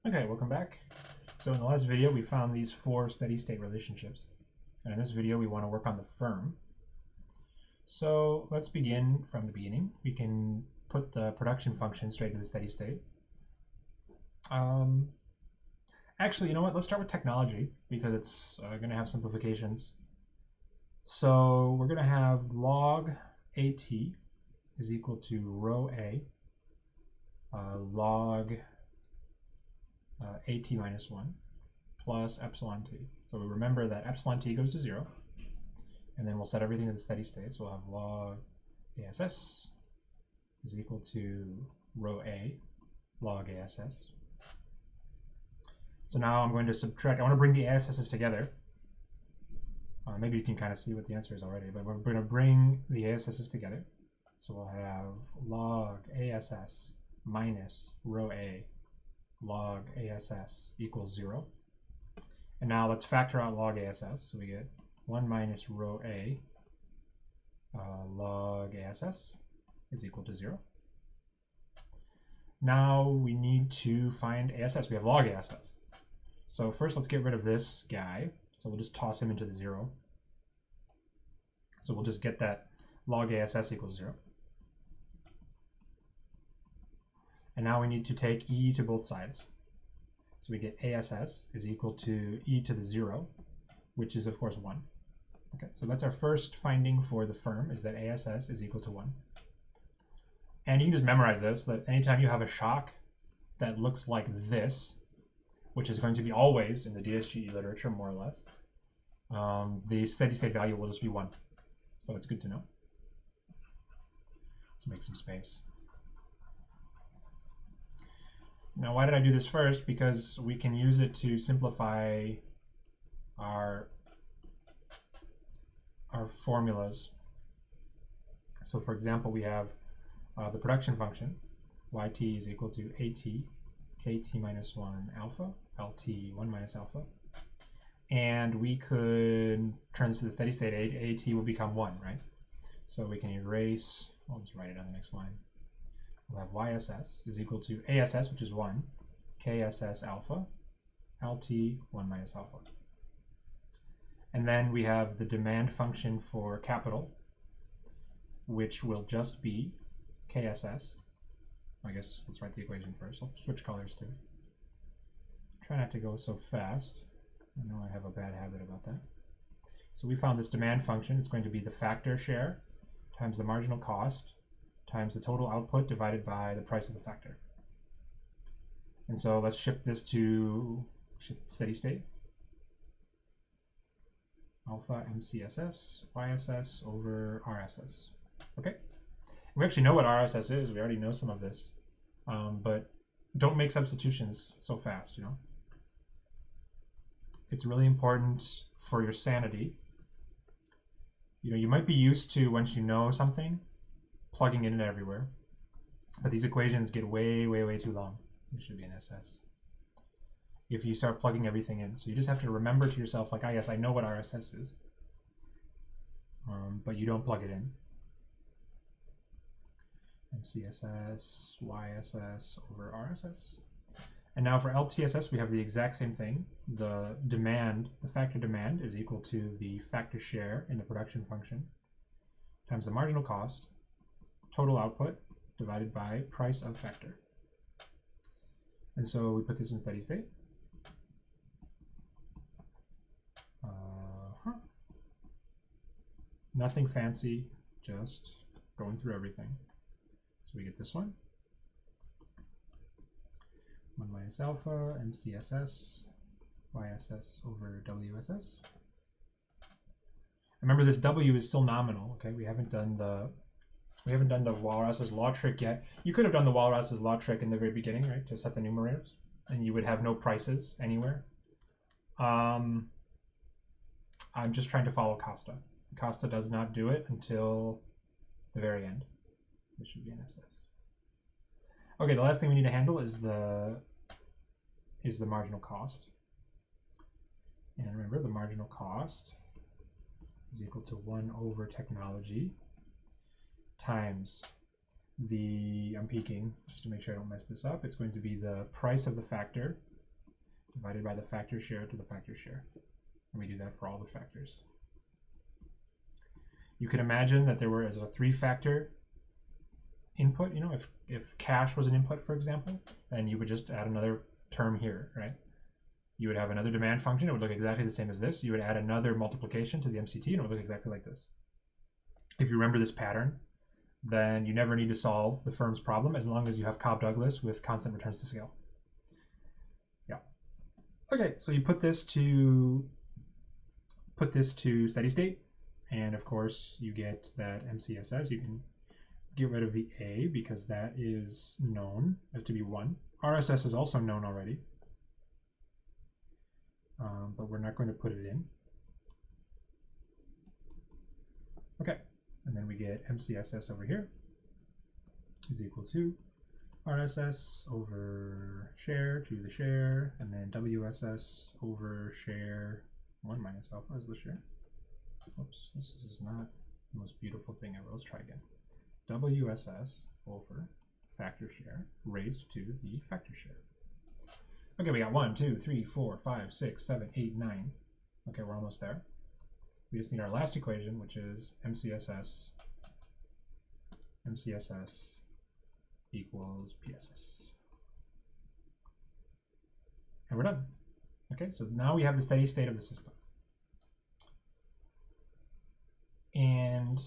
Okay, welcome back. So in the last video, we found these four steady state relationships. And in this video, we want to work on the firm. So let's begin from the beginning. We can put the production function straight to the steady state. Actually, you know what? Let's start with technology because it's going to have simplifications. So we're going to have log AT is equal to rho A log AT minus 1 plus epsilon t. So we remember that epsilon t goes to 0, and then we'll set everything to the steady state. So we'll have log ASS is equal to rho A log ASS. So now I'm going to subtract. I want to bring the ASS's together. Maybe you can kind of see what the answer is already, but we're going to bring the ASS's together. So we'll have log ASS minus rho A log ASS equals 0. And now let's factor out log ASS. So we get 1 minus rho A log ASS is equal to 0. Now we need to find ASS. We have log ASS. So first let's get rid of this guy. So we'll just toss him into the 0. So we'll just get that log ASS equals 0. And now we need to take e to both sides. So we get ASS is equal to e to the 0, which is of course 1. Okay, so that's our first finding for the firm, is that ASS is equal to 1. And you can just memorize this, that anytime you have a shock that looks like this, which is going to be always in the DSGE literature, more or less, the steady state value will just be 1. So it's good to know. Let's make some space. Now, why did I do this first? Because we can use it to simplify our formulas. So for example, we have the production function, yt is equal to at kt minus 1 alpha, lt 1 minus alpha. And we could turn this to the steady state. At will become 1, right? So we can erase, I'll just write it on the next line. We'll have YSS is equal to ASS, which is 1, KSS alpha, LT 1 minus alpha. And then we have the demand function for capital, which will just be KSS. I guess let's write the equation first. I'll switch colors too. Try not to go so fast. I know I have a bad habit about that. So we found this demand function. It's going to be the factor share times the marginal cost times the total output divided by the price of the factor. And so let's ship this to steady state. Alpha MCSS, YSS over RSS. Okay. We actually know what RSS is. We already know some of this. But don't make substitutions so fast, you know. It's really important for your sanity. You know, you might be used to, once you know something, plugging in it everywhere. But these equations get way, way, way too long. This should be an SS. If you start plugging everything in. So you just have to remember to yourself, like, yes, I know what RSS is. But you don't plug it in. MCSS, YSS over RSS. And now for LTSS, we have the exact same thing. The demand, the factor demand is equal to the factor share in the production function times the marginal cost, total output, divided by price of factor. And so we put this in steady state. Nothing fancy, just going through everything. So we get this one. 1 minus alpha, MCSS, YSS over WSS. Remember, this W is still nominal, okay? We haven't done the Walras's law trick yet. You could have done the Walras's law trick in the very beginning, right, to set the numerators, and you would have no prices anywhere. I'm just trying to follow Costa. Costa does not do it until the very end. This should be an SS. Okay, the last thing we need to handle is the marginal cost. And remember, the marginal cost is equal to 1 over technology times the, I'm peeking just to make sure I don't mess this up, it's going to be the price of the factor divided by the factor share to the factor share. And we do that for all the factors. You could imagine that there were as a 3-factor input. You know, if cash was an input, for example, then you would just add another term here, right? You would have another demand function. It would look exactly the same as this. You would add another multiplication to the MCT, and it would look exactly like this. If you remember this pattern, then you never need to solve the firm's problem as long as you have Cobb-Douglas with constant returns to scale. Yeah. Okay, so you put this to steady state, and of course you get that MCSS. You can get rid of the A because that is known to be 1. RSS is also known already, but we're not going to put it in. Okay. And then we get MCSS over here is equal to RSS over share to the share, and then WSS over share 1 minus alpha is the share. Oops, this is not the most beautiful thing ever. Let's try again. WSS over factor share raised to the factor share. Okay, we got 1, 2, 3, 4, 5, 6, 7, 8, 9. Okay, we're almost there. We just need our last equation, which is MCSS equals PSS. And we're done. Okay, so now we have the steady state of the system. And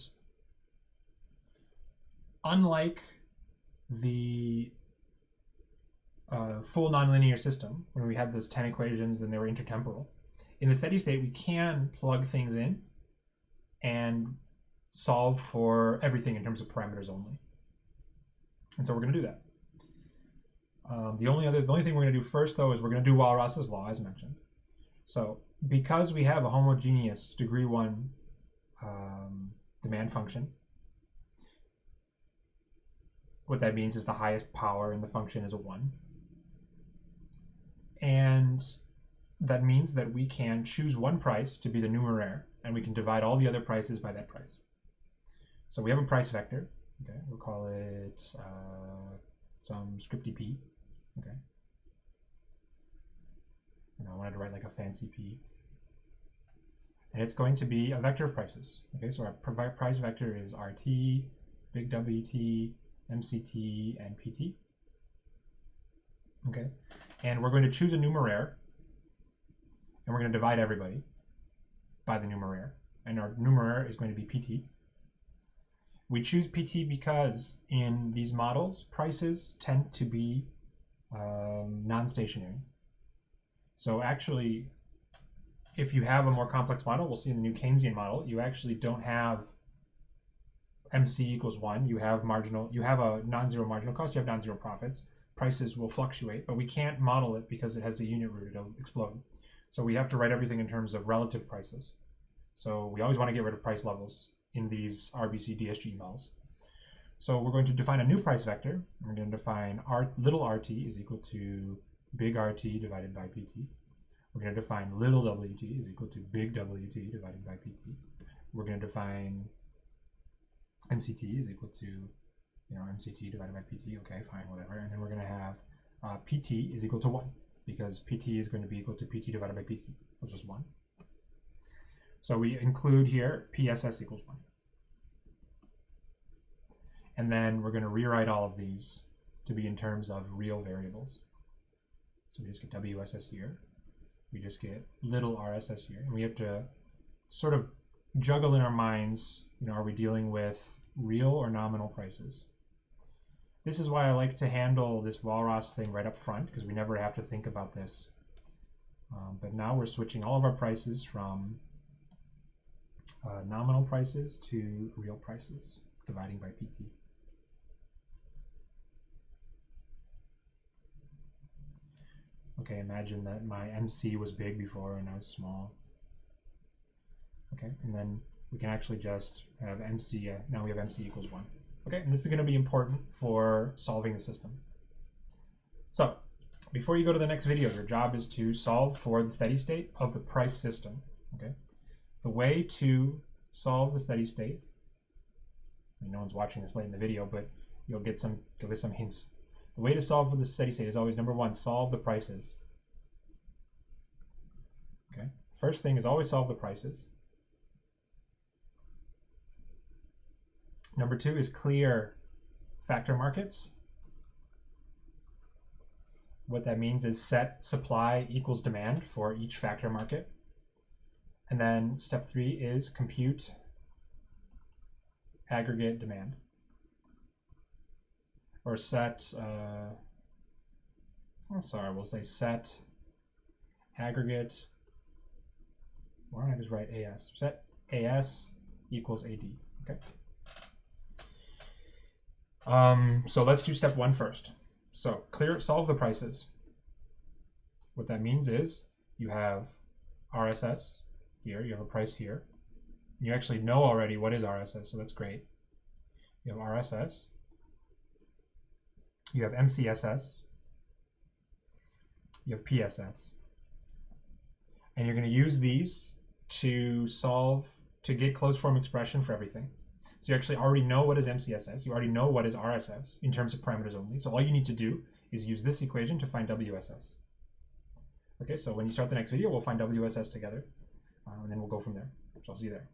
unlike the full nonlinear system, when we had those 10 equations and they were intertemporal, in the steady state, we can plug things in and solve for everything in terms of parameters only. And so we're going to do that. The only thing we're going to do first, though, is we're going to do Walras's law, as mentioned. So because we have a homogeneous degree 1 demand function, what that means is the highest power in the function is a 1. And that means that we can choose one price to be the numeraire, and we can divide all the other prices by that price. So we have a price vector. Okay, we'll call it some scripty p. Okay, and I wanted to write like a fancy p, and it's going to be a vector of prices. Okay, so our price vector is RT, big WT, MCT, and PT. Okay, and we're going to choose a numeraire, and we're going to divide everybody by the numeraire, and our numeraire is going to be PT. We choose PT because in these models, prices tend to be non-stationary. So actually, if you have a more complex model, we'll see in the new Keynesian model, you actually don't have MC equals 1. You have a non-zero marginal cost, you have non-zero profits. Prices will fluctuate, but we can't model it because it has the unit root, it'll explode. So we have to write everything in terms of relative prices. So we always want to get rid of price levels in these RBC DSGE models. So we're going to define a new price vector. We're going to define little rt is equal to big RT divided by PT. We're going to define little WT is equal to big WT divided by PT. We're going to define MCT is equal to, MCT divided by PT. Okay, fine, whatever. And then we're going to have PT is equal to 1 because PT is going to be equal to PT divided by PT. So just 1. So we include here PSS equals 1. And then we're going to rewrite all of these to be in terms of real variables. So we just get WSS here. We just get little RSS here. And we have to sort of juggle in our minds, are we dealing with real or nominal prices? This is why I like to handle this Walras thing right up front, because we never have to think about this. But now we're switching all of our prices from nominal prices to real prices, dividing by PT. Okay, imagine that my MC was big before and now it's small. Okay, and then we can actually just have MC, now we have MC equals 1. Okay, and this is going to be important for solving the system. So, before you go to the next video, your job is to solve for the steady state of the price system. Okay, the way to solve the steady state, no one's watching this late in the video, but you'll get some hints. The way to solve for the steady state is always, number 1, solve the prices. first thing is always solve the prices. Number 2 is clear factor markets. What that means is set supply equals demand for each factor market. And then step 3 is compute aggregate demand. Or set, we'll say set aggregate, why don't I just write AS? Set AS equals AD, okay? So let's do step 1 first. So solve the prices. What that means is you have RSS here, you have a price here. You actually know already what is RSS, so that's great. You have RSS, you have MCSS, you have PSS. And you're going to use these to get closed form expression for everything. So you actually already know what is MCSS, you already know what is RSS in terms of parameters only. So all you need to do is use this equation to find WSS. Okay, so when you start the next video, we'll find WSS together, and then we'll go from there. So I'll see you there.